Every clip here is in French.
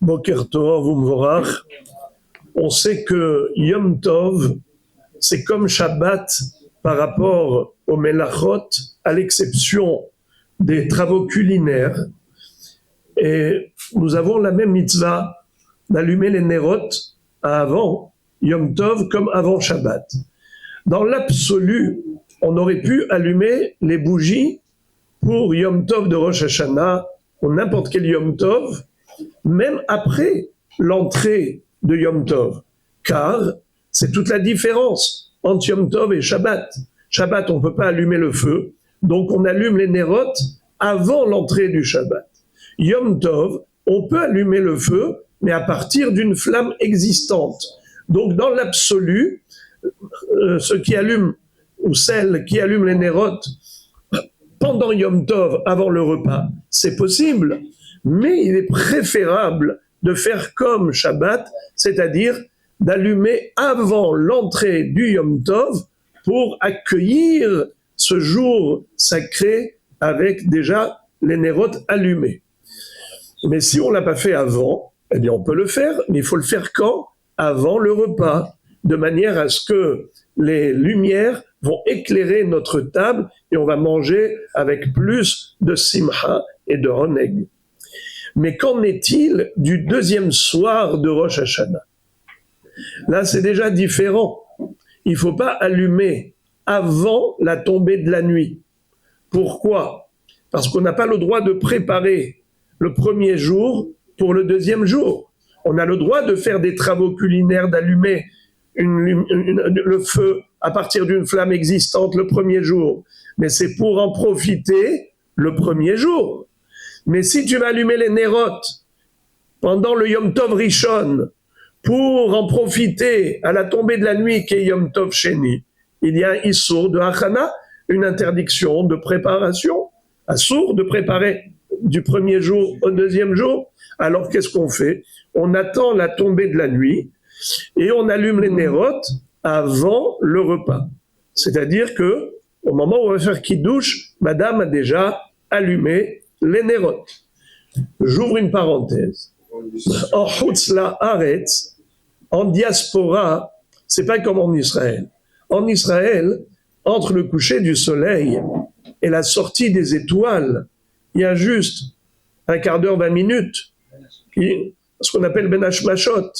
Boker Tov Umvorach. On sait que Yom Tov, c'est comme Shabbat par rapport au Melachot, à l'exception des travaux culinaires. Et nous avons la même mitzvah d'allumer les Nerot avant Yom Tov comme avant Shabbat. Dans l'absolu, on aurait pu allumer les bougies pour Yom Tov de Rosh Hashanah ou n'importe quel Yom Tov, même après l'entrée de Yom Tov, car c'est toute la différence entre Yom Tov et Shabbat. Shabbat, on ne peut pas allumer le feu, donc on allume les Nerot avant l'entrée du Shabbat. Yom Tov, on peut allumer le feu, mais à partir d'une flamme existante. Donc dans l'absolu, ceux qui allument, ou celles qui allument les Nerot pendant Yom Tov, avant le repas, c'est possible, mais il est préférable de faire comme Shabbat, c'est-à-dire d'allumer avant l'entrée du Yom Tov pour accueillir ce jour sacré avec déjà les Nerot allumés. Mais si on ne l'a pas fait avant, eh bien on peut le faire, mais il faut le faire quand ? Avant le repas, de manière à ce que les lumières vont éclairer notre table et on va manger avec plus de simcha et de honeg. Mais qu'en est-il du deuxième soir de Rosh Hashanah ? Là, c'est déjà différent. Il ne faut pas allumer avant la tombée de la nuit. Pourquoi ? Parce qu'on n'a pas le droit de préparer le premier jour pour le deuxième jour. On a le droit de faire des travaux culinaires, d'allumer le feu à partir d'une flamme existante le premier jour. Mais c'est pour en profiter le premier jour. Mais si tu vas allumer les Nerot pendant le Yom Tov Rishon pour en profiter à la tombée de la nuit qui est Yom Tov Sheni, il y a un Issour de Hachana, une interdiction de préparation, Assour de préparer du premier jour au deuxième jour. Alors qu'est-ce qu'on fait ? On attend la tombée de la nuit et on allume les Nerot avant le repas. C'est-à-dire que au moment où on va faire Kiddush, madame a déjà allumé les Nerot. J'ouvre une parenthèse. En Chutz La'aretz, en diaspora, c'est pas comme en Israël. En Israël, entre le coucher du soleil et la sortie des étoiles, il y a juste un quart d'heure, 20 minutes, ce qu'on appelle Ben Hashmashot.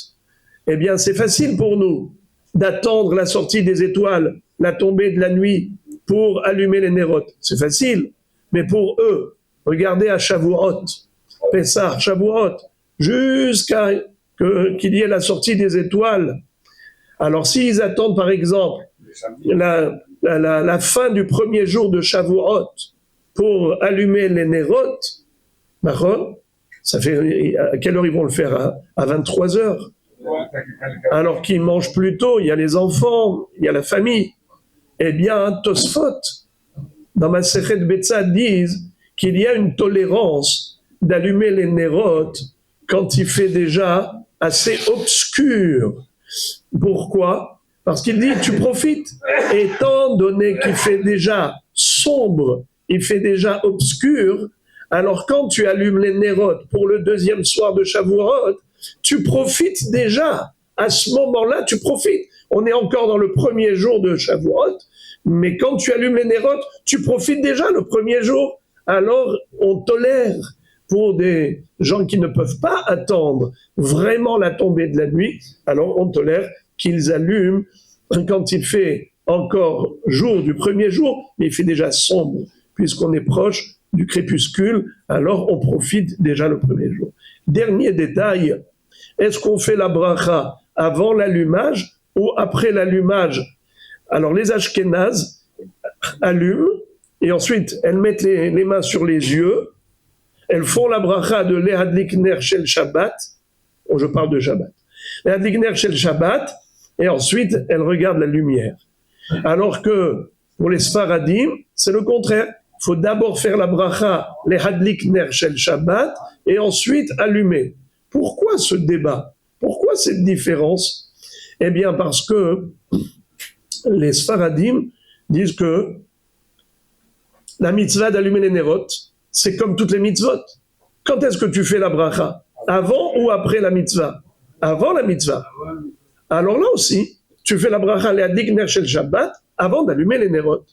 Eh bien, c'est facile pour nous d'attendre la sortie des étoiles, la tombée de la nuit, pour allumer les Nerot. C'est facile. Mais pour eux, regardez à Shavuot, Pessah, Shavuot, jusqu'à qu'il y ait la sortie des étoiles. Alors, s'ils attendent, par exemple, la fin du premier jour de Shavuot pour allumer les Nerot, d'accord ? Ça fait, à quelle heure ils vont le faire ? À 23 heures. Alors qu'ils mangent plus tôt, il y a les enfants, il y a la famille. Eh bien, Tosfot, dans ma Masechet Betzad, disent qu'il y a une tolérance d'allumer les Nerot quand il fait déjà assez obscur. Pourquoi ? Parce qu'il dit, tu profites. Étant donné qu'il fait déjà sombre, il fait déjà obscur, alors quand tu allumes les Nerot pour le deuxième soir de Shavuot, tu profites déjà. À ce moment-là, tu profites. On est encore dans le premier jour de Shavuot, mais quand tu allumes les Nerot, tu profites déjà le premier jour. Alors, on tolère pour des gens qui ne peuvent pas attendre vraiment la tombée de la nuit, alors on tolère qu'ils allument quand il fait encore jour du premier jour, mais il fait déjà sombre, puisqu'on est proche du crépuscule, alors on profite déjà le premier jour. Dernier détail, est-ce qu'on fait la bracha avant l'allumage ou après l'allumage ? Alors les Ashkénazes allument et ensuite elles mettent les mains sur les yeux, elles font la bracha de Lehadlik Ner Shel Shabbat, je parle de Shabbat, Lehadlik Ner Shel Shabbat, et ensuite elles regardent la lumière. Alors que pour les Sfaradim, c'est le contraire. Il faut d'abord faire la bracha, les hadlik ner shel Shabbat, et ensuite allumer. Pourquoi ce débat ? Pourquoi cette différence ? Eh bien, parce que les Sfaradim disent que la mitzvah d'allumer les Nerot, c'est comme toutes les mitzvot. Quand est-ce que tu fais la bracha ? avant ou après la mitzvah? Avant la mitzvah. Alors là aussi, tu fais la bracha le'adlik ner shel Shabbat avant d'allumer les nerot.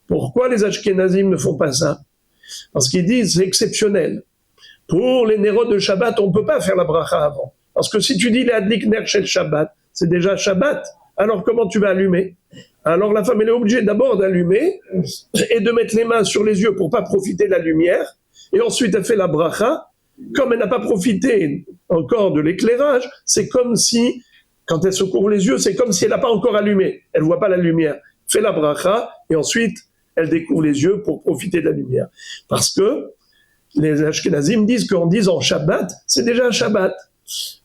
Pourquoi les Ashkenazim ne font pas ça? Parce qu'ils disent c'est exceptionnel. Pour les nerot de Shabbat, on ne peut pas faire la bracha avant. Parce que si tu dis le'adlik ner shel Shabbat, c'est déjà Shabbat. Alors comment tu vas allumer? Alors la femme elle est obligée d'abord d'allumer et de mettre les mains sur les yeux pour pas profiter de la lumière. Et ensuite elle fait la bracha. Comme elle n'a pas profité encore de l'éclairage, c'est comme si, quand elle se couvre les yeux, c'est comme si elle n'a pas encore allumé. Elle ne voit pas la lumière. Fait la bracha et ensuite elle découvre les yeux pour profiter de la lumière. Parce que les Ashkenazim disent qu'en disant Shabbat, c'est déjà un Shabbat.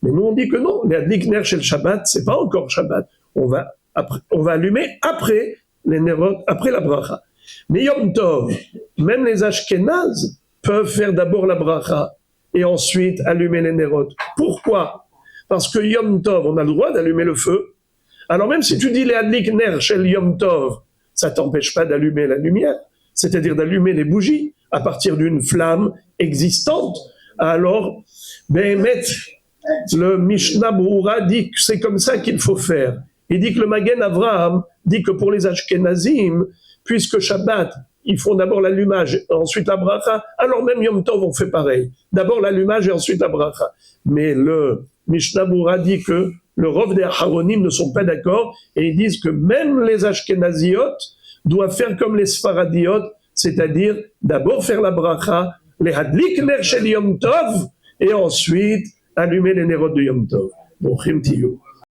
Mais nous on dit que non, les Adlik Ner chez le Shabbat, c'est pas encore Shabbat. On va allumer après les Nerot, après la bracha. Mais Yom Tov, même les Ashkenazes peuvent faire d'abord la bracha et ensuite allumer les Nerot. Pourquoi? Parce que Yom Tov, on a le droit d'allumer le feu. Alors même si tu dis les Adlik Ner chez le Yom Tov, ça t'empêche pas d'allumer la lumière, c'est-à-dire d'allumer les bougies à partir d'une flamme existante. Alors, Béhémet, le Mishnah Brura dit que c'est comme ça qu'il faut faire. Il dit que le Magen Avraham dit que pour les Ashkenazim, puisque Shabbat, ils font d'abord l'allumage et ensuite la bracha, alors même Yom Tov on fait pareil. D'abord l'allumage et ensuite la bracha. Mais le Mishnah Brura dit que le Rov des Aharonim ne sont pas d'accord et ils disent que même les Ashkenaziotes doivent faire comme les Sfaradiotes, c'est-à-dire d'abord faire la bracha, les Hadlik Ner Shel Yom Tov et ensuite allumer les Nerot de Yom Tov. Bon, Chim Tiyou.